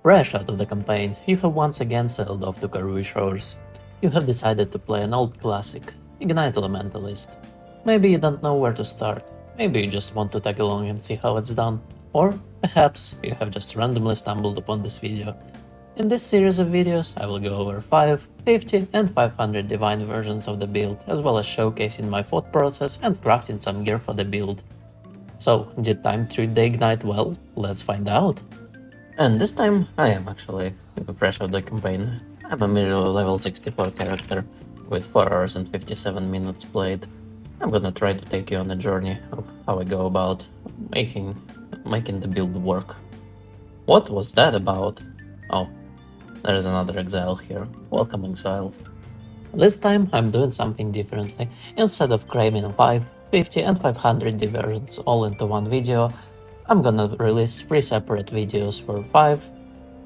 Fresh out of the campaign, you have once again sailed off to Karui shores. You have decided to play an old classic, Ignite Elementalist. Maybe you don't know where to start, maybe you just want to tag along and see how it's done, or perhaps you have just randomly stumbled upon this video. In this series of videos, I will go over 5, 50 and 500 divine versions of the build, as well as showcasing my thought process and crafting some gear for the build. So, did time treat the Ignite well? Let's find out! And this time, I am actually fresh out of the campaign. I'm a mere level 64 character, with 4 hours and 57 minutes played. I'm gonna try to take you on a journey of how I go about making the build work. What was that about? Oh, there's another exile here. Welcome, exile. This time I'm doing something differently. Instead of cramming 5, 50 and 500 diversions all into one video, I'm gonna release 3 separate videos for 5,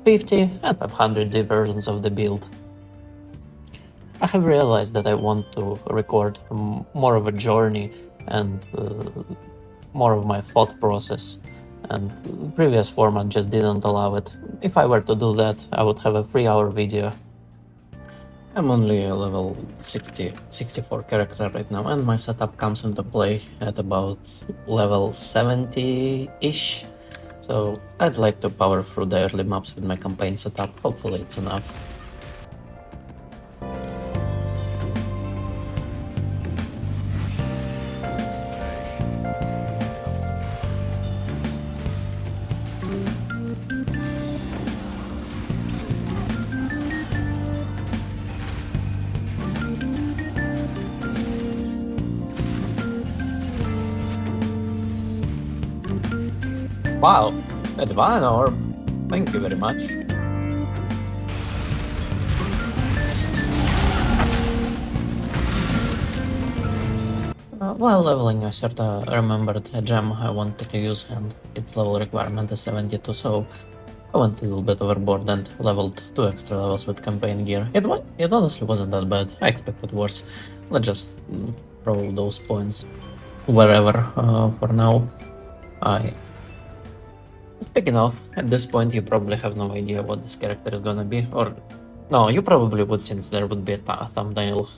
50 and 500 versions of the build. I have realized that I want to record more of a journey and more of my thought process, and the previous format just didn't allow it. If I were to do that, I would have a 3-hour video. I'm only a level 64 character right now, and my setup comes into play at about level 70-ish. So I'd like to power through the early maps with my campaign setup, hopefully it's enough. Wow, a divine orb. Thank you very much. While leveling, I sort of remembered a gem I wanted to use, and its level requirement is 72, so I went a little bit overboard and leveled 2 extra levels with campaign gear. It honestly wasn't that bad. I expected worse. Let's just throw those points wherever for now. Speaking of, at this point you probably have no idea what this character is gonna be, or no, you probably would, since there would be a thumbnail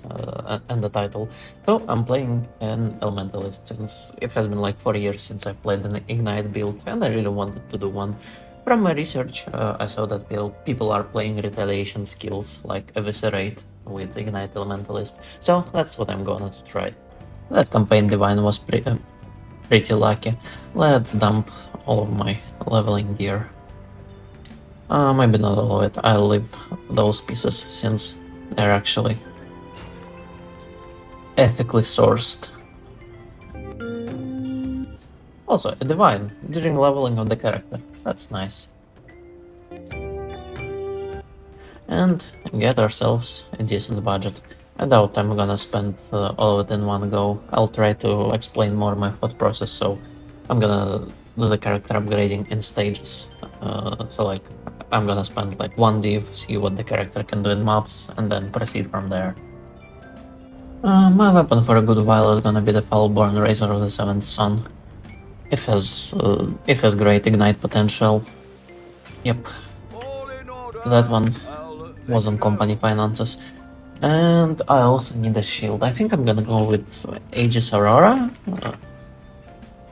and a title. So I'm playing an elementalist, since it has been like 4 years since I've played an Ignite build, and I really wanted to do one. From my research, I saw that people are playing retaliation skills like eviserate with Ignite elementalist, so that's what I'm gonna try. That campaign divine was pretty lucky. Let's dump all of my leveling gear. Maybe not all of it. I'll leave those pieces since they're actually ethically sourced. Also, a divine during leveling of the character. That's nice. And get ourselves a decent budget. I doubt I'm gonna spend all of it in one go. I'll try to explain more my thought process, so I'm gonna do the character upgrading in stages. So like, I'm gonna spend like 1 div, see what the character can do in maps, and then proceed from there. My weapon for a good while is gonna be the Foulborn Razor of the Seventh Sun. It has great ignite potential. Yep, that one was on company finances. And I also need a shield. I think I'm gonna go with Aegis Aurora.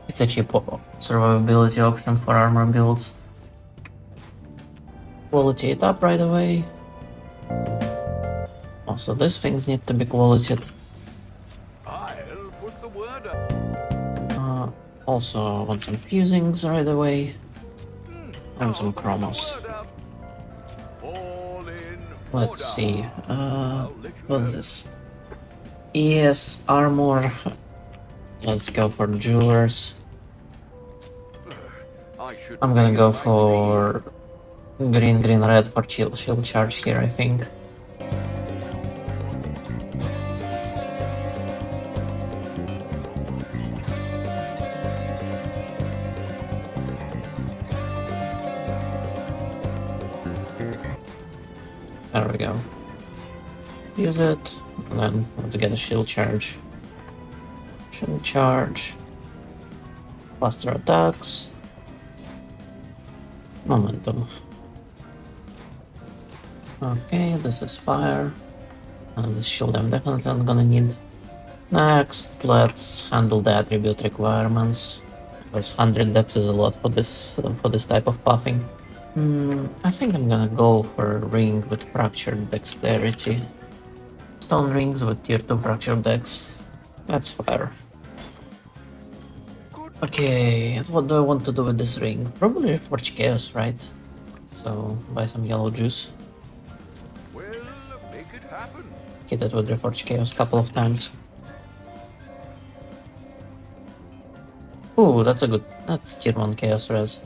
It's a cheap survivability option for armor builds. Quality it up right away. Also, these things need to be qualityed. I'll put the word up. Also, want some fusings right away. And some chromos. Let's see. What is this? ES armor. Let's go for jewelers. I'm gonna go for green, red for shield charge here, I think. There we go. Use it, and then let's get a shield charge. Shield charge. Faster attacks. Momentum. Okay, this is fire. And this shield I'm definitely not gonna need. Next, let's handle the attribute requirements. Because 100 dex is a lot for this type of puffing. I think I'm gonna go for a ring with fractured dexterity. Stone rings with tier 2 fractured dex. That's fair. Okay, what do I want to do with this ring? Probably Forge Chaos, right? So, buy some yellow juice. Well, make it happen. Hit it with Reforged Chaos a couple of times. Ooh, that's tier 1 Chaos Res.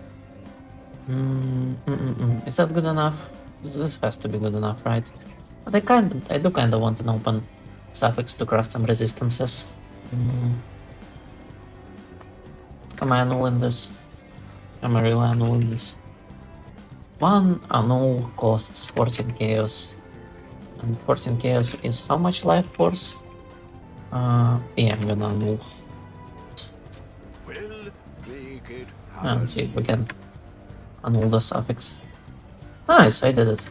Is that good enough? This has to be good enough, right? But I do kinda want an open suffix to craft some resistances. Am I annulling this? Am I really annulling this? One annul costs 14 Chaos. And 14 Chaos is how much life force? Yeah, I'm gonna annul. Well, make it happen. Let's see if we can annul the suffix. Nice, I did it.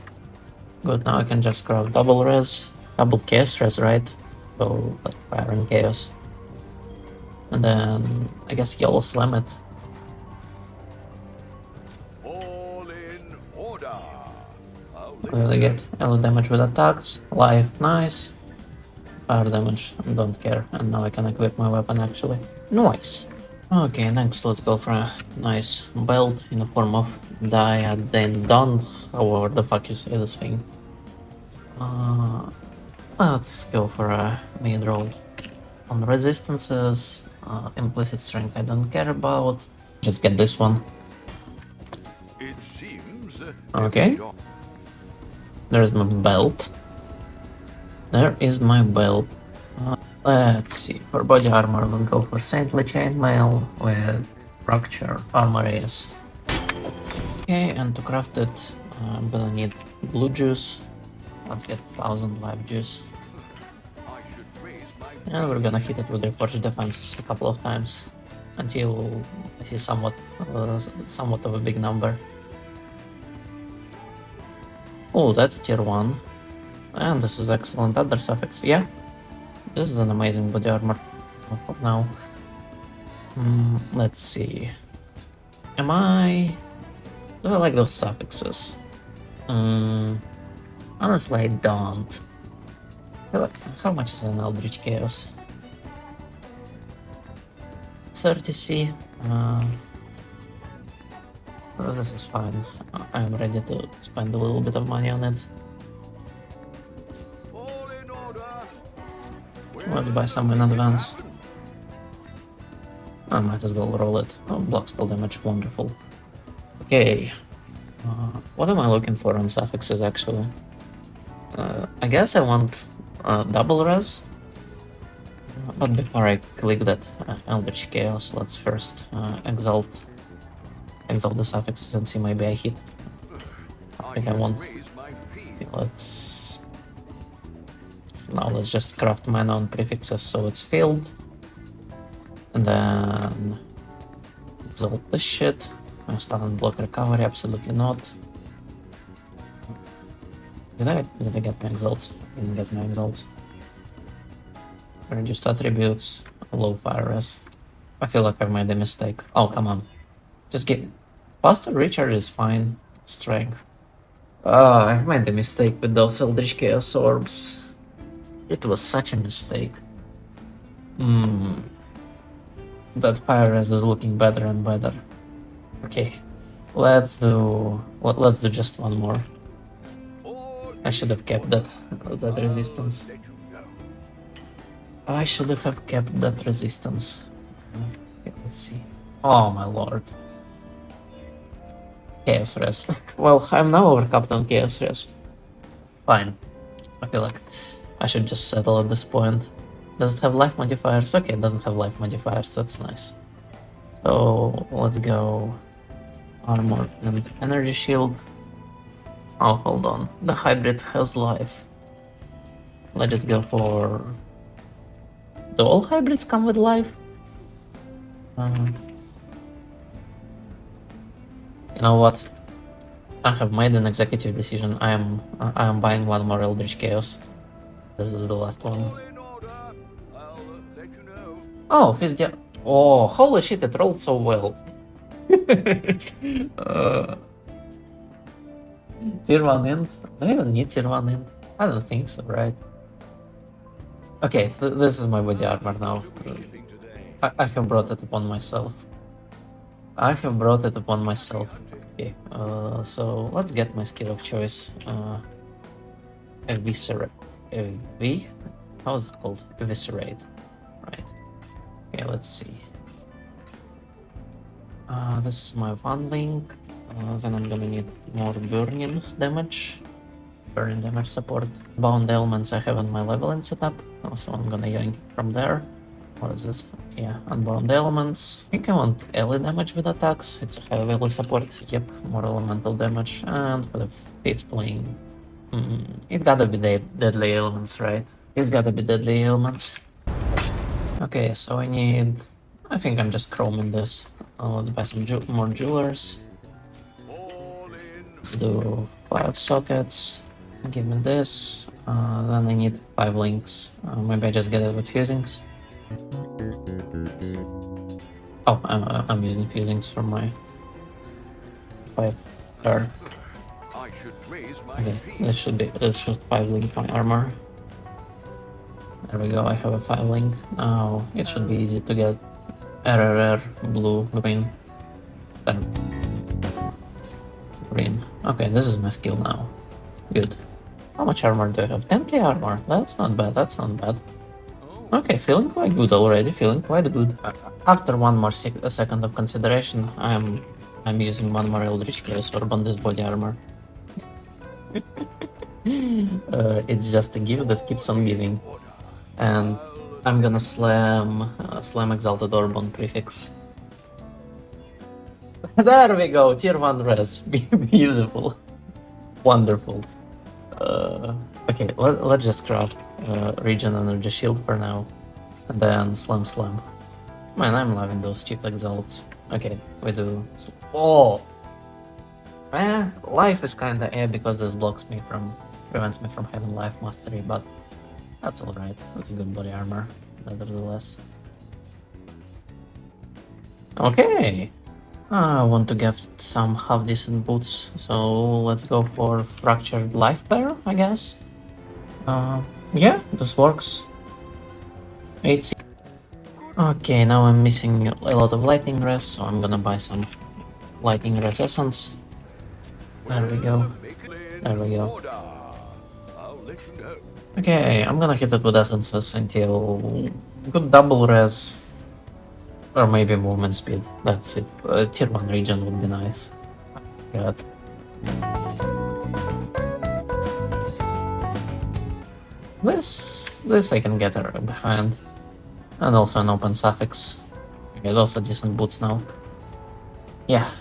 Good, now I can just grab double res, double chaos res, right? So, like fire and chaos. And then, I guess yellow slam it. All in order. I'll let Really you get yellow damage with attacks, life, nice. Fire damage, I don't care. And now I can equip my weapon actually. Nice. Okay, next let's go for a nice belt in the form of diadendon, however the fuck you say this thing. Let's go for a mid roll. On resistances, implicit strength I don't care about. Just get this one. It seems. Okay. There's my belt. There is my belt. Let's see. For body armor, we'll go for Saintly Chainmail with Fracture Armor Ace. Okay, and to craft it, I'm gonna need blue juice. Let's get 1000 life juice. I should raise my And we're gonna hit it with Reforged Defenses a couple of times until I see somewhat of a big number. Oh, that's tier 1. And this is excellent. Other suffix, yeah. This is an amazing body armor for now. Let's see. Do I like those suffixes? Honestly, I don't. How much is an Eldritch Chaos? 30C. Well, this is fine. I'm ready to spend a little bit of money on it. all in order. Let's buy some in advance. I might as well roll it. Oh, block spell damage, wonderful. Okay. What am I looking for on suffixes actually? I guess I want double res. But before I click that Eldritch Chaos, let's first exalt the suffixes and see maybe I hit. I think I won't. Raise my feet. Let's now let's just craft mana on prefixes so it's filled. And then exalt this shit. Stun and block recovery, absolutely not. Did I get my exalts? Didn't get my exalts. Reduced attributes, low fire res. I feel like I've made a mistake. Oh, come on. Just get faster recharge is fine. Strength. I made a mistake with those Eldritch Chaos orbs. It was such a mistake. That fire res is looking better and better. Okay, let's do just one more. I should have kept that resistance. Let you know. I should have kept that resistance. Okay, let's see. Oh my lord. Chaos res. Well, I'm now overcapped on chaos res. Fine. I feel like I should just settle at this point. Does it have life modifiers? Okay, it doesn't have life modifiers. That's nice. So let's go armor and energy shield. Oh, hold on. The hybrid has life. Let's just go for... Do all hybrids come with life? You know what? I have made an executive decision. I am buying one more Eldritch Chaos. This is the last one. All in order. I'll let you know. Oh, oh, holy shit! It rolled so well. Tier 1 int? Do I even need tier 1 int? I don't think so, right? Okay, this is my body armor now. Sleeping today. I have brought it upon myself. I have brought it upon myself. Okay, so let's get my skill of choice. Eviserate. How is it called? Eviserate. Right. Okay, let's see. This is my one link. Then I'm gonna need more burning damage. Burning damage support. Bound elements I have on my leveling setup. So I'm gonna yank from there. What is this? Yeah, unbound elements. I think I want ally damage with attacks. It's a high value support. Yep, more elemental damage. And for the fifth plane, it gotta be deadly elements, right? It gotta be deadly elements. Okay, so I need. I think I'm just chroming this. Let's buy some more jewelers. All in. Let's do 5 sockets. Give me this. Then I need 5 links. Maybe I just get it with fusings. Oh, I'm using fusings for my 5 card. I should raise my Okay, feet. this should 5 link my armor. There we go, I have a 5 link. Now it should be easy to get RRR, blue, green. Green. Okay, this is my skill now. Good. How much armor do I have? 10k armor. That's not bad, that's not bad. Okay, feeling quite good already, feeling quite good. After one more second of consideration, I'm using one more Eldritch Chaos Orb on this body armor. It's just a gift that keeps on giving. And I'm gonna slam Exalted Orb on Prefix. There we go, tier 1 res. Beautiful. Wonderful. Okay, let's just craft Regen Energy Shield for now. And then slam. Man, I'm loving those cheap exalts. Okay, we do. Oh! Life is kinda because this prevents me from having life mastery, but that's alright. That's a good body armor, nevertheless. Okay! I want to get some half decent boots, so let's go for Fractured Life Pair, I guess. Yeah, this works. 8. Okay, now I'm missing a lot of lightning res, so I'm gonna buy some lightning res essence. There we go. There we go. Order. I'll let you know. Okay, I'm gonna hit it with essences until good double res. Or maybe movement speed. That's it. Tier 1 region would be nice. God. This I can get behind. And also an open suffix. Okay, those are decent boots now. Yeah.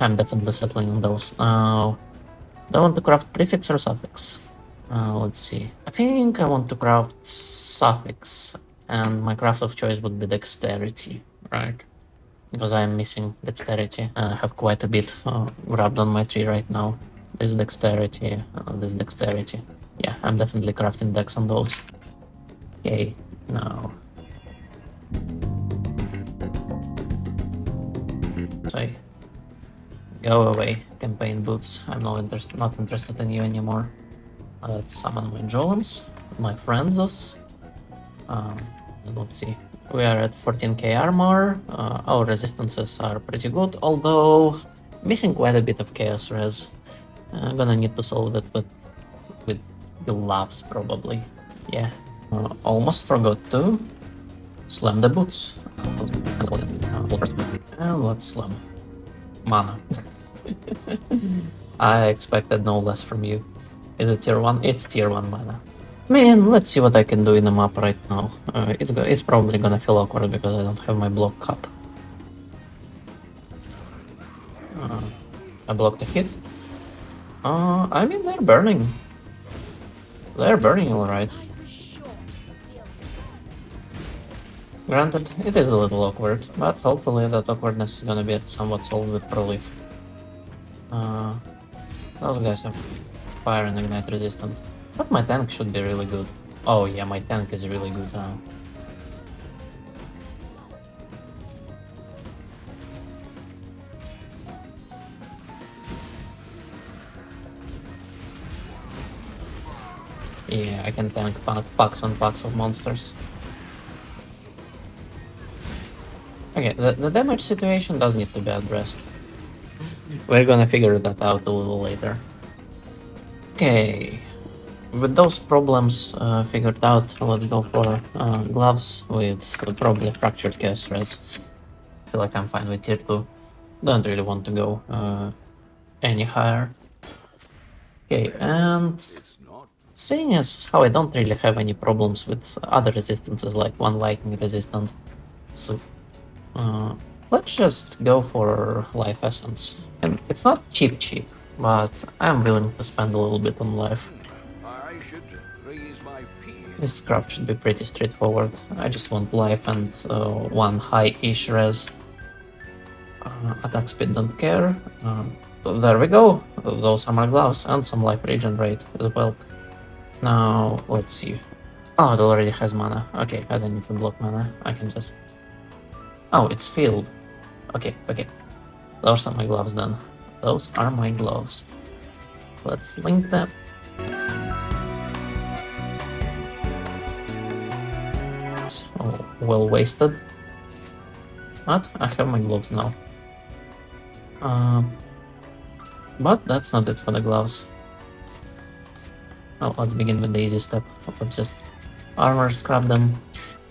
I'm definitely settling on those. Now, do I want to craft prefix or suffix? Let's see. I think I want to craft suffix. And my craft of choice would be dexterity, right? Because I'm missing dexterity. I have quite a bit grabbed on my tree right now. This dexterity, this dexterity. Yeah, I'm definitely crafting dex on those. Okay, now. Say, go away, campaign boots. I'm not interested in you anymore. Let's summon my golems, my friends. And let's see. We are at 14k armor. Our resistances are pretty good, although missing quite a bit of chaos res. I'm gonna need to solve that with gloves probably. Yeah. Almost forgot to slam the boots. And let's slam. Mana. I expected no less from you. Is it tier 1? It's tier 1 mana. Man, let's see what I can do in the map right now. It's probably gonna feel awkward because I don't have my block cup. I blocked a hit. I mean, they're burning. They're burning alright. Granted, it is a little awkward, but hopefully that awkwardness is gonna be somewhat solved with Prolief. Those guys have fire and ignite resistant. But my tank should be really good. Oh yeah, my tank is really good now. Yeah, I can tank packs on packs of monsters. Okay, the damage situation does need to be addressed. We're gonna figure that out a little later. Okay, with those problems figured out, let's go for gloves with probably fractured chaos res. I feel like I'm fine with tier 2. Don't really want to go any higher. Okay, and It's not. seeing as how I don't really have any problems with other resistances like one lightning resistant, so let's just go for life essence. And it's not cheap, but I'm willing to spend a little bit on life. I should raise my fees. This craft should be pretty straightforward. I just want life and one high-ish res. Attack speed don't care. There we go. Those are my gloves and some life regenerate as well. Now let's see. Oh, it already has mana. Okay, I don't need to block mana. I can just. Oh, it's filled. Okay. Those are my gloves then. Those are my gloves. Let's link them. Oh, well wasted. But I have my gloves now. But that's not it for the gloves. Oh, let's begin with the easy step. Let's just armor scrap them.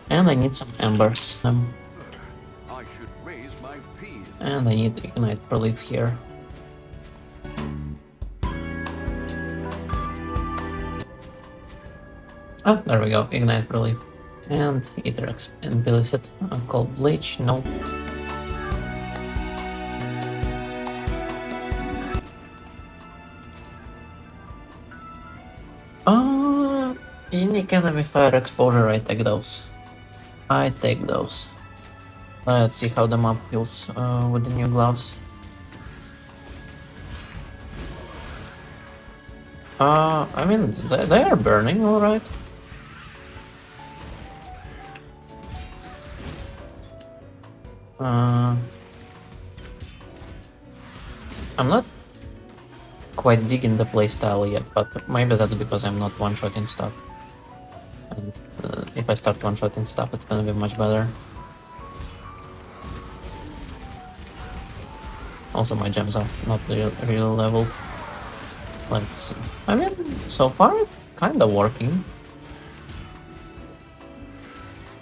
And I need some embers. I should raise my fees. And I need ignite relief here. Oh, there we go, ignite relief. And ether implicit called leech, no. Unique enemy fire exposure, I take those. Let's see how the map feels with the new gloves. I mean, they are burning, alright. I'm not quite digging the playstyle yet, but maybe that's because I'm not one-shotting stuff. And if I start one-shotting stuff, it's gonna be much better. Also, my gems are not really leveled. Let's see. I mean, so far it's kinda working.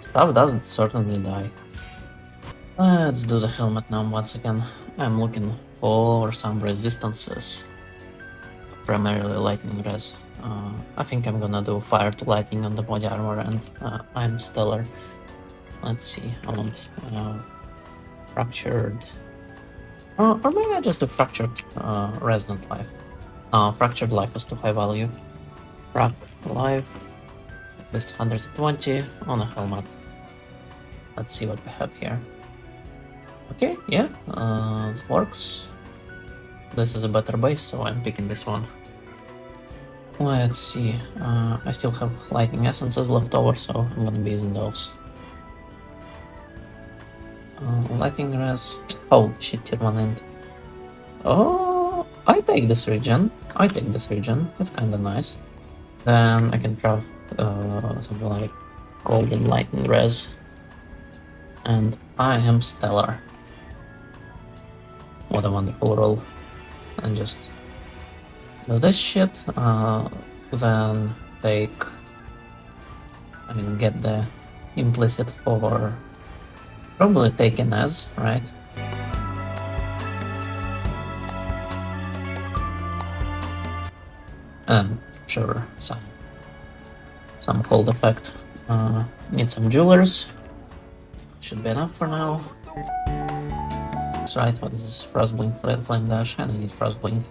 Stuff doesn't certainly die. Let's do the helmet now once again. I'm looking for some resistances. Primarily lightning res. I think I'm gonna do fire to lightning on the body armor and I'm stellar. Let's see, I want fractured. Or maybe I just do fractured resonant life. Fractured life is too high value. Frac life, at least 120 on a helmet. Let's see what we have here. Okay, yeah, it works. This is a better base, so I'm picking this one. Let's see, I still have lightning essences left over, so I'm gonna be using those. Lightning res. Oh shit, tier 1 end. Oh, I take this region. It's kinda nice. Then I can craft something like golden lightning res. And I am stellar. What a wonderful roll. And just do this shit, then take, get the implicit for probably taken as, right? And sure, some cold effect. Need some jewelers. Should be enough for now. That's right, what is this? Frostblink, flame dash, and I need frostblink.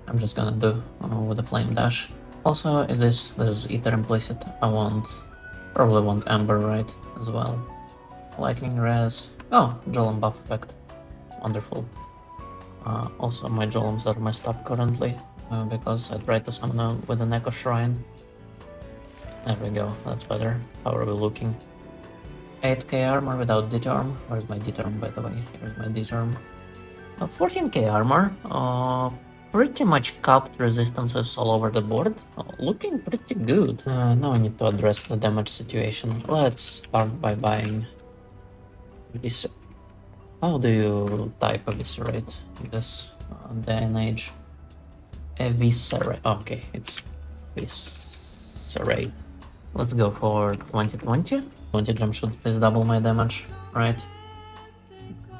I'm just gonna do with the flame dash. Also, is this is ether implicit? Probably want ember, right, as well. Lightning res. Oh, Golem buff effect. Wonderful. Also, my Golems are messed up currently. because I tried to summon with an Echo Shrine. There we go, that's better. How are we looking? 8k armor without determ. Where's my determ, by the way? Here's my determ. 14k armor. Pretty much capped resistances all over the board. Looking pretty good. Now I need to address the damage situation. Let's start by buying this. How do you type eviserate in this day and age? Eviserate. Okay, it's eviserate. Let's go for 2020. 20 gem should please double my damage, right?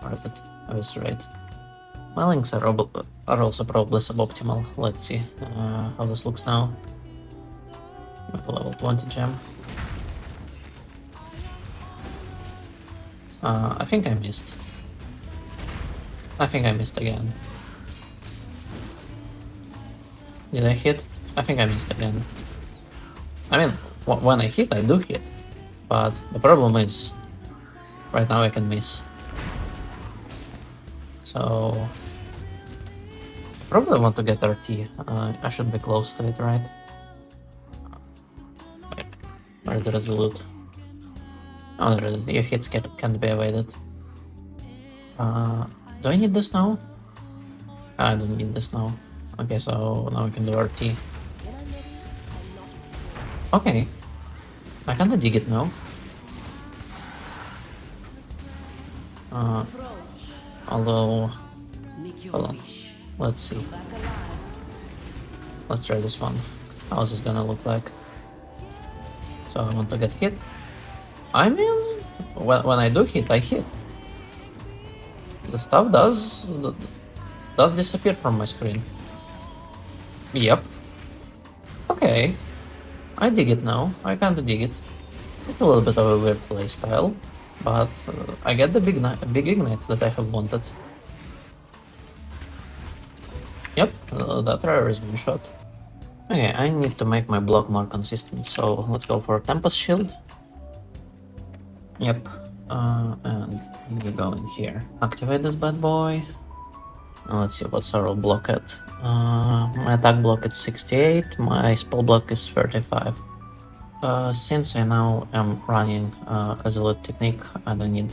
Or is it eviscerate? My links are also probably suboptimal. Let's see how this looks now. With a level 20 gem. I think I missed. I think I missed again. Did I hit? I think I missed again. I mean, when I hit, I do hit. But the problem is, right now I can miss. So, I probably want to get RT. I should be close to it, right? Where's the resolute? Oh, there it is. Your hits can't be evaded. Do I need this now? I don't need this now. Okay, so now we can do RT. Okay. I kinda dig it now. Although... Hold on. Let's see. Let's try this one. How's this gonna look like? So I want to get hit. I mean, when I do hit, I hit. The stuff does disappear from my screen. Yep. Okay. I dig it now. I kinda dig it. It's a little bit of a weird playstyle, but I get the big ignite that I have wanted. Yep, that rare is one shot. Okay, I need to make my block more consistent, so let's go for Tempest Shield. Yep, and you go in here. Activate this bad boy. And let's see what's our block at. My attack block is 68, my spell block is 35. Since I now am running Resolute Technique, I don't need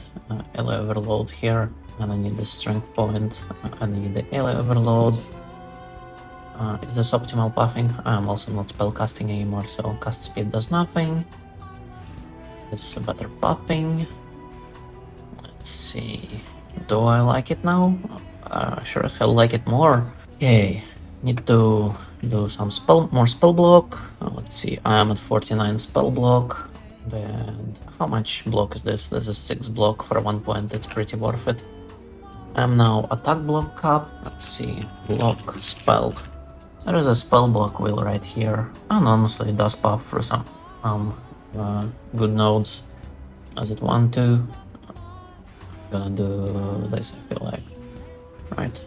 Ally Overload here, I don't need the Strength Point, I don't need the Ally Overload. Is this optimal buffing? I'm also not spellcasting anymore, so cast speed does nothing. This is better buffing. Let's see. Do I like it now? Sure as hell like it more. Okay, need to do some more spell block. Let's see, I am at 49 spell block. Then how much block is this? This is 6 block for 1 point, it's pretty worth it. I'm now attack block cap. Let's see, block spell. There is a spell block wheel right here, and honestly it does buff through some good nodes. Does it want to? I'm gonna do this, I feel like. Right.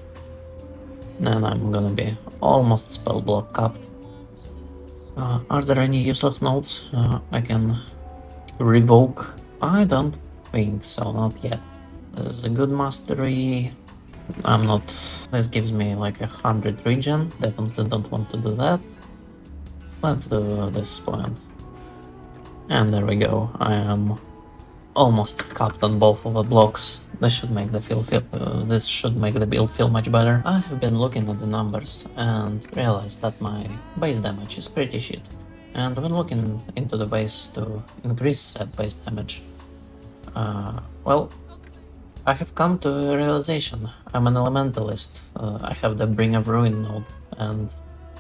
Then I'm gonna be almost spell block capped. Are there any useless nodes I can revoke? I don't think so, not yet. This is a good mastery. I'm not... This gives me like 100 regen. Definitely don't want to do that. Let's do this point. And there we go. I am almost capped on both of the blocks. This should make the build feel much better. I have been looking at the numbers and realized that my base damage is pretty shit. And when looking into the ways to increase that base damage, well, I have come to a realization. I'm an elementalist. I have the Bring of Ruin node, and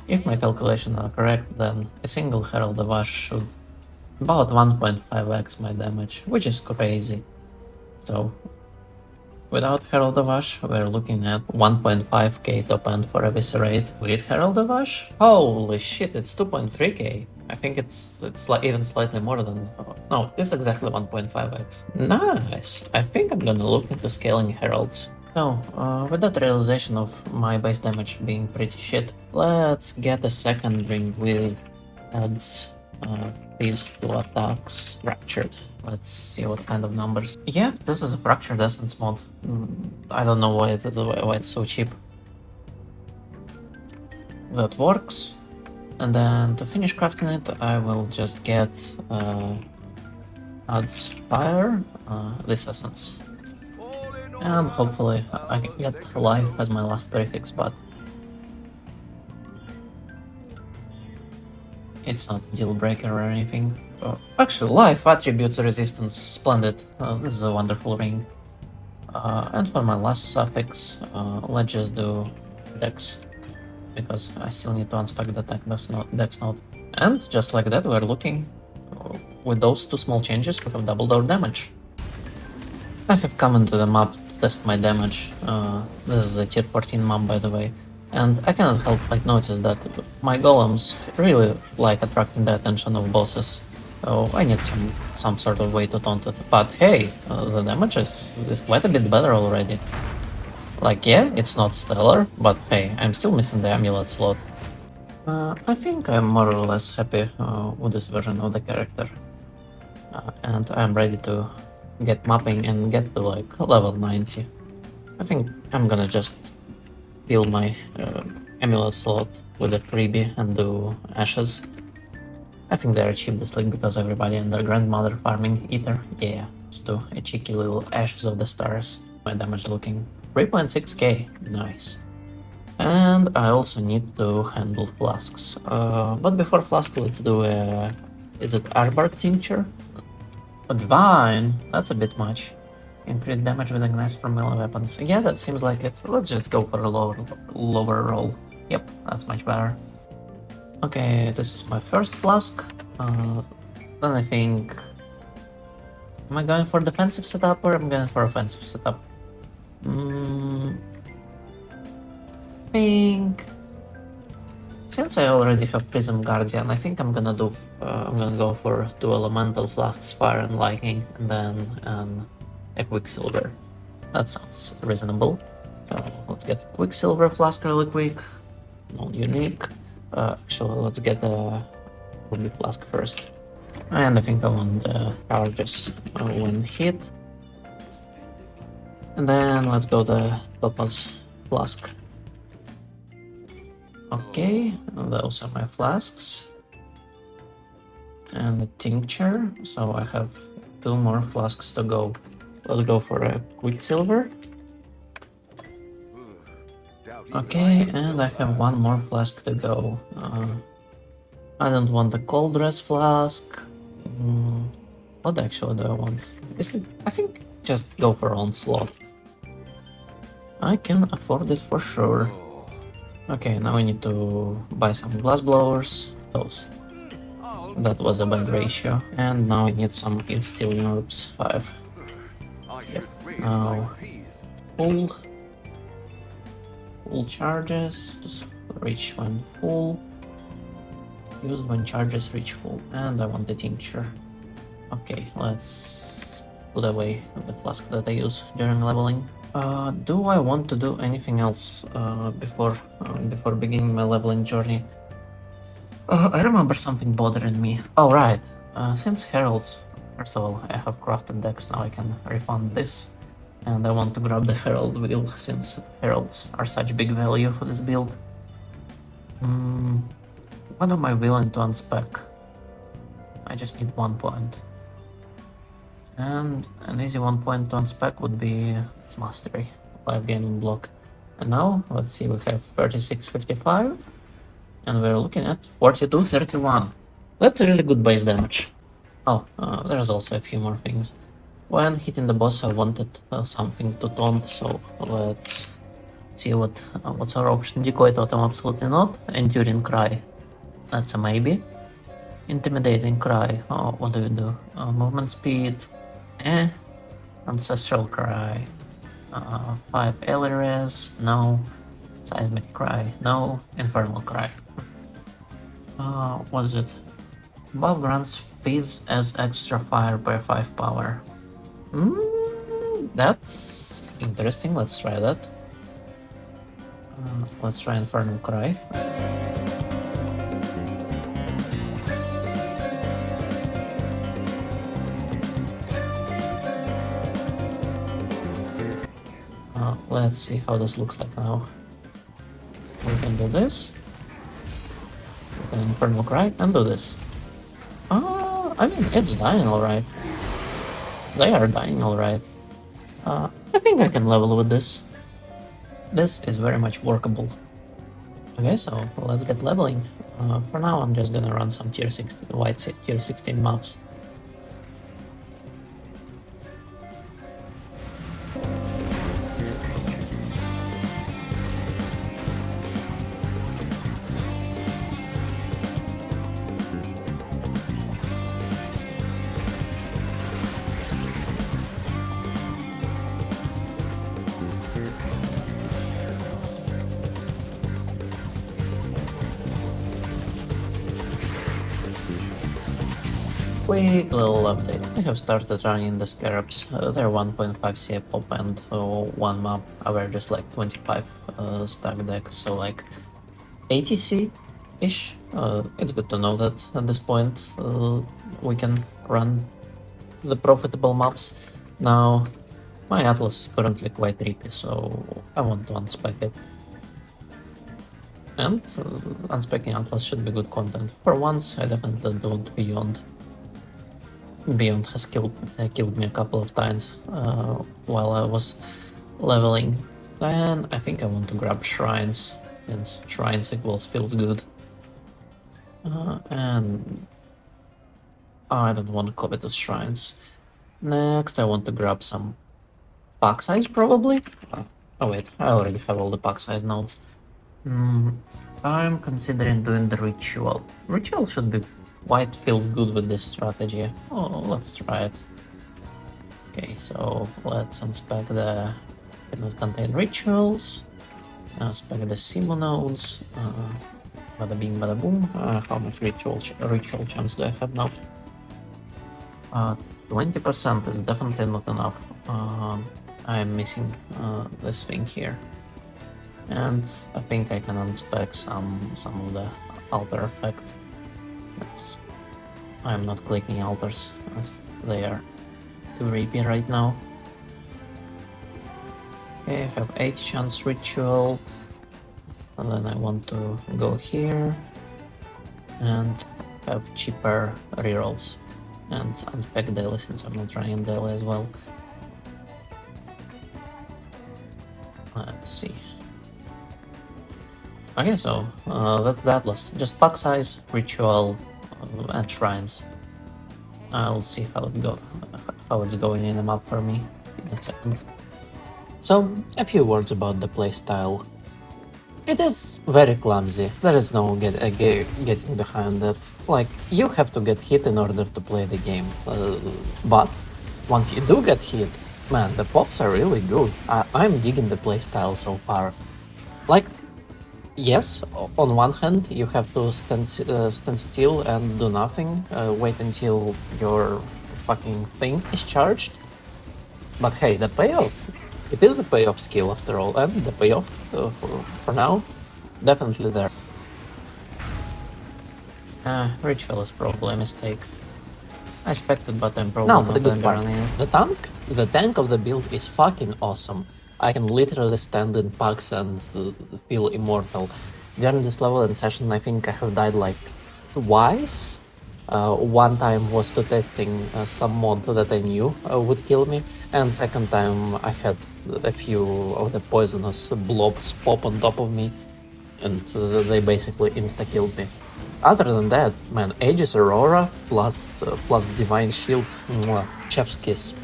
if my calculations are correct, then a single Herald of Ash should about 1.5x my damage, which is crazy. So, without Herald of Ash, we're looking at 1.5k top end for eviserate. With Herald of Ash? Holy shit, it's 2.3k. I think it's like even slightly more than... No, it's exactly 1.5x. Nice! I think I'm gonna look into scaling Heralds. So, with that realization of my base damage being pretty shit, let's get a second ring with adds these 2 attacks fractured. Let's see what kind of numbers. Yeah, this is a fractured essence mod. I don't know why it's so cheap. that works. And then to finish crafting it, I will just get adds fire, this essence. And hopefully I can get life as my last prefix, but it's not a deal breaker or anything. Actually, life attributes resistance, splendid. This is a wonderful ring. And for my last suffix, let's just do dex, because I still need to unspec the dex node. And just like that, we're looking, with those two small changes, we have doubled our damage. I have come into the map to test my damage. This is a tier 14 map, by the way. And I cannot help but notice that my golems really like attracting the attention of bosses. So I need some sort of way to taunt it. But hey, the damage is quite a bit better already. Like, yeah, it's not stellar, but hey, I'm still missing the amulet slot. I think I'm more or less happy with this version of the character. And I'm ready to get mapping and get to like level 90. I think I'm gonna just fill my amulet slot with a freebie and do ashes. I think they achieved this league because everybody and their grandmother farming ether. Yeah, let's do a cheeky little ashes of the stars. My damage looking 3.6k, nice. And I also need to handle flasks. But before flask, let's do a... is it Arbark tincture? A divine, that's a bit much. Increased damage with ignites from melee weapons. Yeah, that seems like it. Let's just go for a lower roll. Yep, that's much better. Okay, this is my first flask. Then I think... am I going for defensive setup or am I going for offensive setup? I think... since I already have Prism Guardian, I think I'm gonna go for 2 elemental flasks, fire and lightning, and then a quicksilver. That sounds reasonable. Let's get a quicksilver flask really quick. Non-unique. Actually, let's get a ruby flask first. And I think I want the charges when hit. And then let's go the topaz flask. Okay, those are my flasks. And a tincture, so I have 2 more flasks to go. Let's go for a quicksilver. Okay, and I have 1 more flask to go. I don't want the cold rest flask. What actually do I want? I think just go for onslaught. I can afford it for sure. Okay, now we need to buy some glass blowers. Those. That was a bad ratio. And now we need some instilling orbs. 5. Yep. Now full charges. Just reach when full. Use when charges reach full. And I want the tincture. Okay, let's put away the flask that I use during leveling. Do I want to do anything else before beginning my leveling journey? I remember something bothering me. Oh right, since heralds, first of all, I have crafted decks, now I can refund this. And I want to grab the herald wheel, since heralds are such big value for this build. What am I willing to unspec? I just need 1 point. And an easy 1 point to unspec would be its mastery, life gaining block. And now, let's see, we have 36.55, and we're looking at 42.31. That's a really good base damage. Oh, there's also a few more things. When hitting the boss, I wanted something to taunt, so let's see what's our option. Decoy totem, absolutely not. Enduring cry, that's a maybe. Intimidating cry, oh, what do we do? Movement speed, Ancestral cry, 5 Elires, no. Seismic cry, no. Infernal cry. What is it? Buff grants phase as extra fire per 5 power. That's interesting, let's try that. Let's try Infernal cry. Let's see how this looks like now. We can do this. an Infernal Cry and do this. I mean, it's dying alright. They are dying alright. I think I can level with this. This is very much workable. Okay, so let's get leveling. For now, I'm just gonna run some tier 16, tier 16 maps. Quick little update. I have started running the scarabs. They're 1.5 CA pop and one map. I were just like 25 stack decks, so like 80 C-ish. It's good to know that at this point we can run the profitable maps. Now, my Atlas is currently quite tricky, so I want to unspec it. And unspecking Atlas should be good content. For once, I definitely don't Beyond. Beyond has killed me a couple of times while I was leveling. And I think I want to grab Shrines, since Shrines equals feels good. And I don't want covetous Shrines. Next, I want to grab some pack size, probably. Oh wait, I already have all the pack size nodes. I'm considering doing the ritual. Ritual should be White feels good with this strategy. Oh, let's try it. Okay, so let's unspec the cannot contain rituals. Unspec the Simo nodes. Bada bing, bada boom. How much ritual chance do I have now? 20% is definitely not enough. I'm missing this thing here. And I think I can unspec some of the altar effect. I'm not clicking altars as they are too rapey right now. Okay, I have 8 chance ritual, and then I want to go here and have cheaper rerolls and unspec daily since I'm not running daily as well. Let's see. Okay, so that's the Atlas. Just pack size, ritual, and shrines. I'll see how it's going in the map for me in a second. So, a few words about the playstyle. It is very clumsy. There is no getting behind that. Like, you have to get hit in order to play the game. But once you do get hit, man, the pops are really good. I'm digging the playstyle so far. Like, yes, on one hand, you have to stand still and do nothing, wait until your fucking thing is charged. But hey, the payoff, it is the payoff skill after all, and the payoff for now, definitely there. Ritual is probably a mistake. I expected, but I'm probably not for the good part. running it. The tank of the build is fucking awesome. I can literally stand in packs and feel immortal. During this level and session, I think I have died like twice. One time was to testing some mod that I knew would kill me, and second time I had a few of the poisonous blobs pop on top of me, and they basically insta-killed me. Other than that, man, Aegis Aurora plus Divine Shield, mwah, chef's kiss.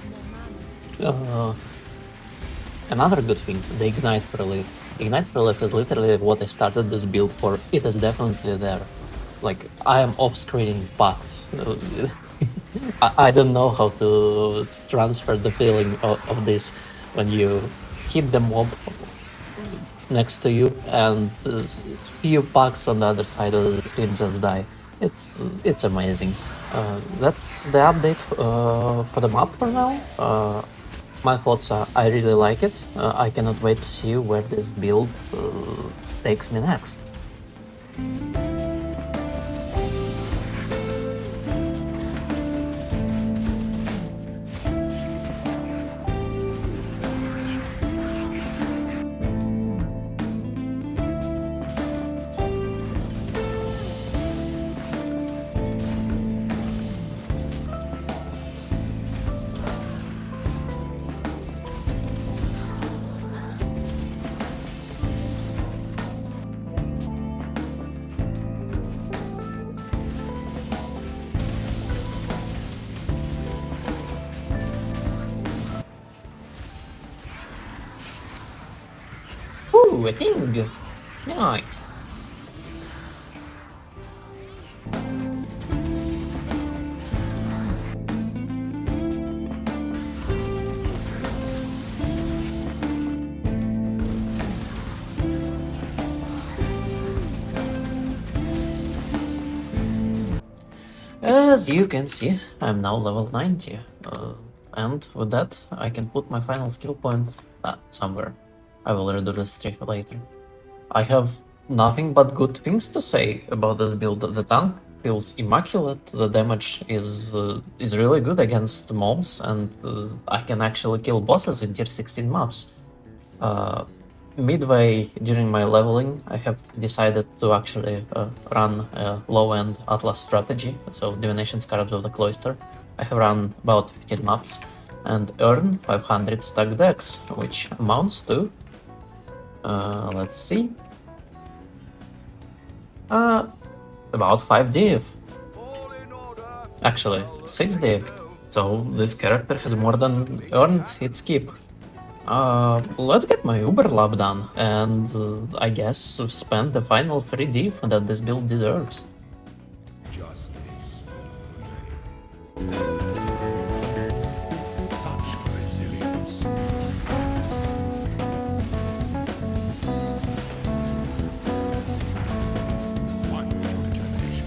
Another good thing, the Ignite Prelate. Ignite Prelate is literally what I started this build for. It is definitely there. Like, I am off-screening packs. I don't know how to transfer the feeling of this when you hit the mob next to you and few packs on the other side of the screen just die. It's amazing. That's the update for the map for now. My thoughts are, I really like it. I cannot wait to see where this build takes me next. Ooh, a thing! Nice! As you can see, I'm now level 90, and with that I can put my final skill point somewhere. I will redo this trick later. I have nothing but good things to say about this build. The tank feels immaculate, the damage is really good against mobs, and I can actually kill bosses in tier 16 maps. Midway during my leveling, I have decided to actually run a low-end Atlas strategy, so Divination Scarabs of the Cloister. I have run about 15 maps and earn 500 stack decks, which amounts to, let's see, about 5 div. All in order. Actually, 6 div. So this character has more than earned its keep. Let's get my Uber lab done, and I guess spend the final 3 div that this build deserves. Justice will prevail. Such resilience. Wonderful determination.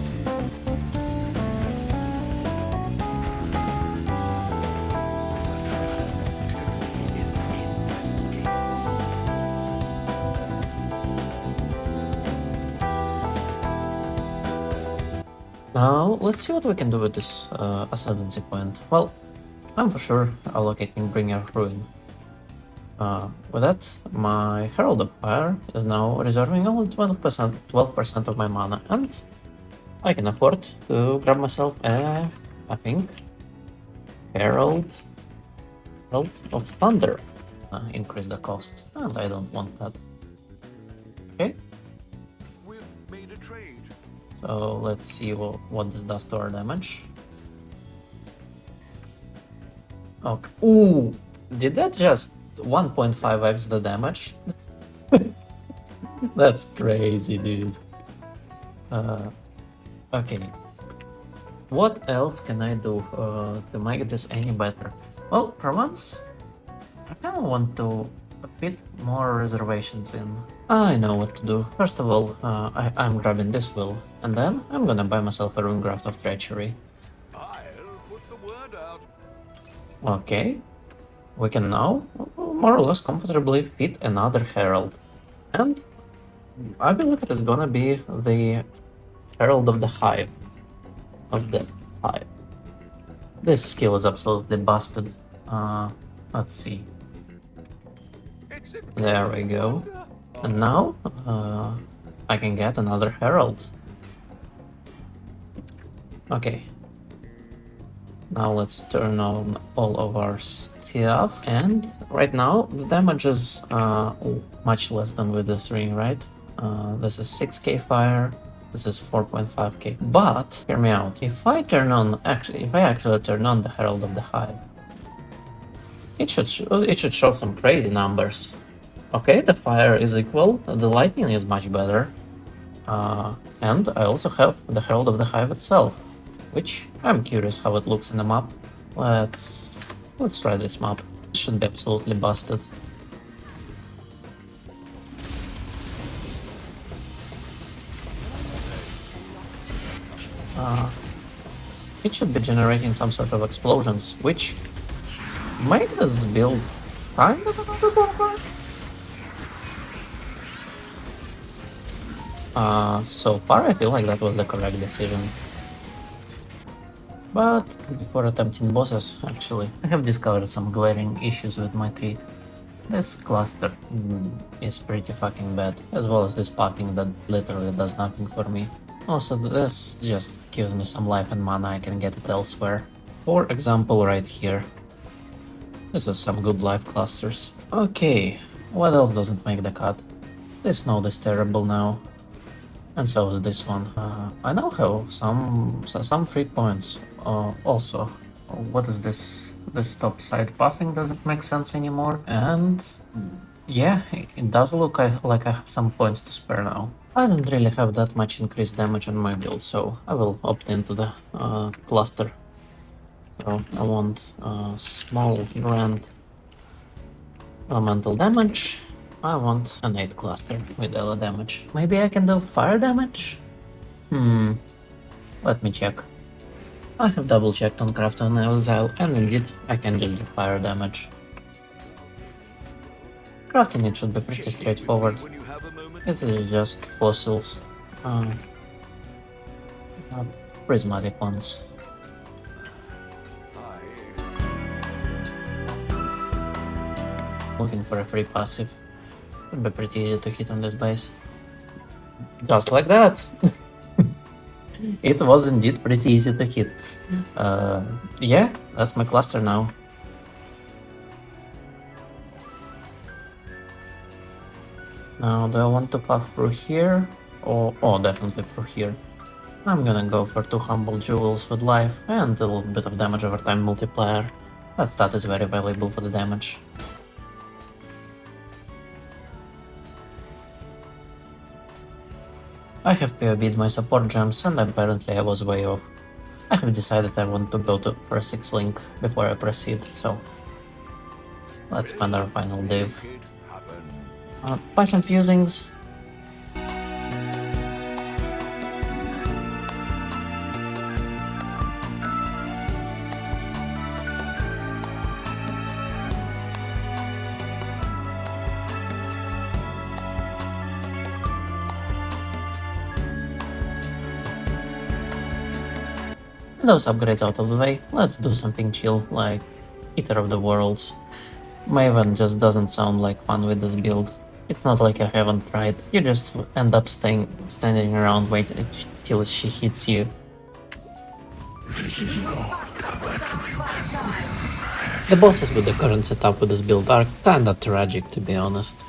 Is inescapable. Now, let's see what we can do with this ascendancy point. Well, I'm for sure allocating Bringer Ruin. With that, my Herald of Fire is now reserving only 12% of my mana, and I can afford to grab myself a, I think, Herald of Thunder. Increase the cost, and I don't want that. Okay, We've made a trade. so let's see what this does to our damage. Okay. Ooh, did that just 1.5x the damage? That's crazy, dude. Okay. What else can I do to make this any better? Well, for once, I kind of want to fit more reservations in. I know what to do. First of all, I'm grabbing this will, and then I'm gonna buy myself a Rune Graft of Treachery. I'll put the word out. Okay, we can now more or less comfortably fit another Herald. And I believe it is gonna be the Herald of the Hive. This skill is absolutely busted. Let's see. It's a There we go. And now I can get another Herald. Okay. Now let's turn on all of our stuff. And right now the damage is much less than with this ring, right? This is 6k fire. This is 4.5k. But hear me out. If I actually turn on the Herald of the Hive, it should show some crazy numbers. Okay, the fire is equal, the lightning is much better, and I also have the Herald of the Hive itself, which I'm curious how it looks in the map. Let's try this map. It should be absolutely busted. It should be generating some sort of explosions, which made this build kind of underpowered. So far I feel like that was the correct decision. But before attempting bosses, actually, I have discovered some glaring issues with my tree. This cluster is pretty fucking bad, as well as this popping that literally does nothing for me. Also, this just gives me some life and mana, I can get it elsewhere. For example, right here. This is some good life clusters. Okay, what else doesn't make the cut? This node is terrible now. And so is this one. I now have some free points. Also, what is this? This top side pathing doesn't make sense anymore. And Yeah, it does look like I have some points to spare now. I don't really have that much increased damage on my build, so I will opt into the cluster. So I want small grand elemental damage. I want an 8 cluster with ele damage. Maybe I can do fire damage? Let me check. I have double checked on craft and exile, and indeed I can just do fire damage. Crafting it should be pretty straightforward. When you have a moment. It is just fossils. Uh, prismatic ones. Looking for a free passive. Would be pretty easy to hit on this base. Just like that! It was indeed pretty easy to hit. Yeah, that's my cluster now. Now, do I want to path through here? Or, oh, definitely through here. I'm gonna go for 2 humble jewels with life and a little bit of damage over time multiplier. That stat is very valuable for the damage. I have POB'd my support gems and apparently I was way off. I have decided I want to go for a 6 link before I proceed, so let's spend our final div. Make it happen. Buy some fusings. Those upgrades out of the way, let's do something chill, like Eater of the Worlds. Maven just doesn't sound like fun with this build. It's not like I haven't tried, you just end up standing around waiting till she hits you. The bosses with the current setup with this build are kinda tragic, to be honest.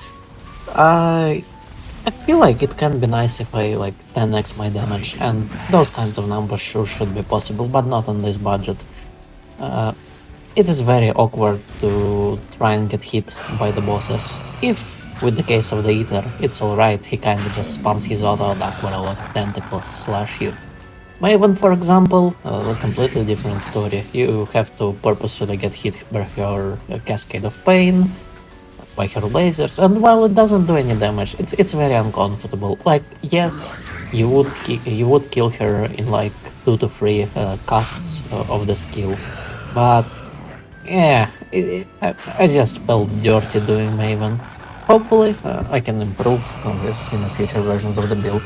I feel like it can be nice if I like 10x my damage, and those kinds of numbers sure should be possible, but not on this budget. It is very awkward to try and get hit by the bosses. If, with the case of the Eater, it's alright, he kinda just spams his auto-attack where a lot of tentacles slash you. Maven, for example, a completely different story. You have to purposefully get hit by her Cascade of Pain, by her lasers, and while it doesn't do any damage, it's very uncomfortable. Like, yes, you would kill her in like 2 to 3 casts of the skill, but yeah, I just felt dirty doing Maven. Hopefully, I can improve on this in the future versions of the build.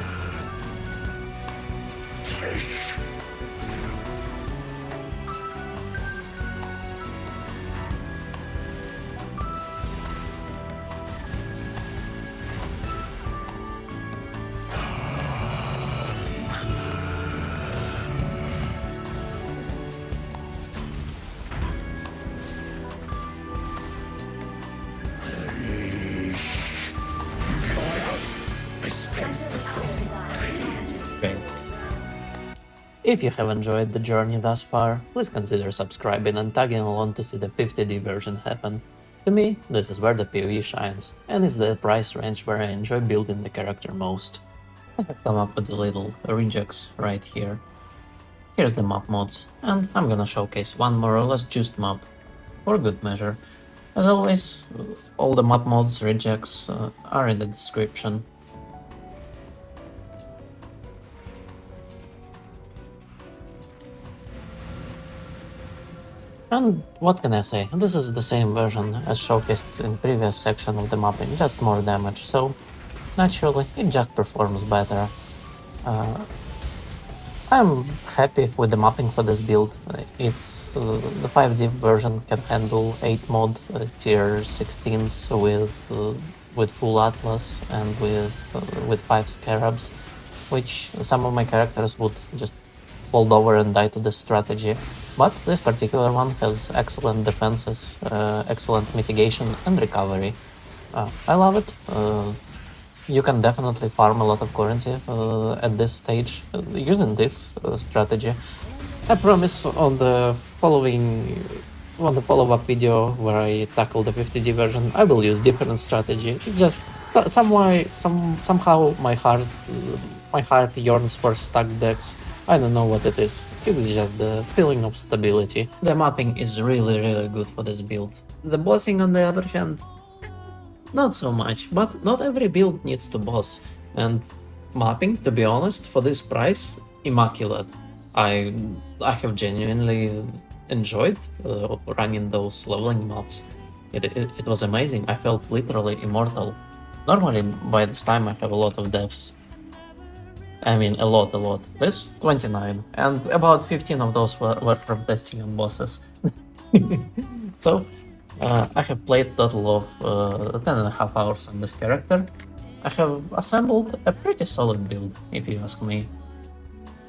If you have enjoyed the journey thus far, please consider subscribing and tagging along to see the 50D version happen. To me, this is where the PoE shines, and it's the price range where I enjoy building the character most. I have come up with the little rejects right here. Here's the map mods, and I'm gonna showcase one more or less juiced map, for good measure. As always, all the map mods rejects are in the description. And what can I say, this is the same version as showcased in previous section of the mapping, just more damage, so naturally it just performs better. I'm happy with the mapping for this build. It's the 5D version can handle 8 mod tier 16s with full atlas and with 5 scarabs, which some of my characters would just fold over and die to this strategy. But this particular one has excellent defenses, excellent mitigation and recovery. I love it. You can definitely farm a lot of currency at this stage using this strategy. I promise on the following want a follow-up video where I tackle the 50D version, I will use different strategy. It just somehow my heart yearns for stacked decks. I don't know what it is. It is just the feeling of stability. The mapping is really good for this build. The bossing, on the other hand, not so much, but not every build needs to boss. And mapping, to be honest, for this price, immaculate. I have genuinely enjoyed running those leveling maps. It was amazing. I felt literally immortal. Normally, by this time, I have a lot of deaths. I mean, a lot. There's 29, and about 15 of those were from testing on bosses. So, I have played total of 10.5 hours on this character. I have assembled a pretty solid build, if you ask me.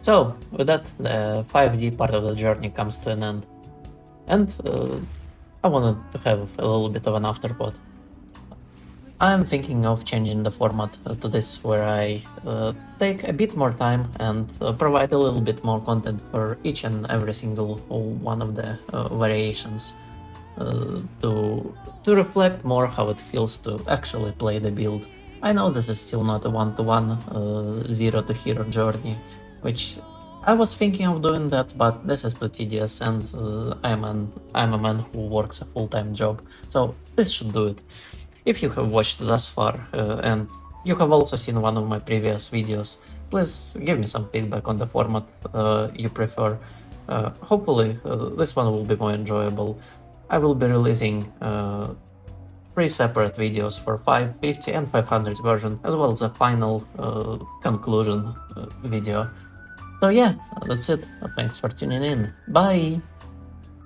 So, with that, the 5D part of the journey comes to an end. And I wanted to have a little bit of an afterthought. I'm thinking of changing the format to this, where I take a bit more time and provide a little bit more content for each and every single one of the variations to reflect more how it feels to actually play the build. I know this is still not a one-to-one zero to hero journey, which I was thinking of doing that, but this is too tedious, and I'm a man who works a full-time job, so this should do it. If you have watched thus far, and you have also seen one of my previous videos, please give me some feedback on the format you prefer. Hopefully this one will be more enjoyable. I will be releasing 3 separate videos for 550 and 500 version, as well as a final conclusion video. So yeah, that's it. Thanks for tuning in. Bye!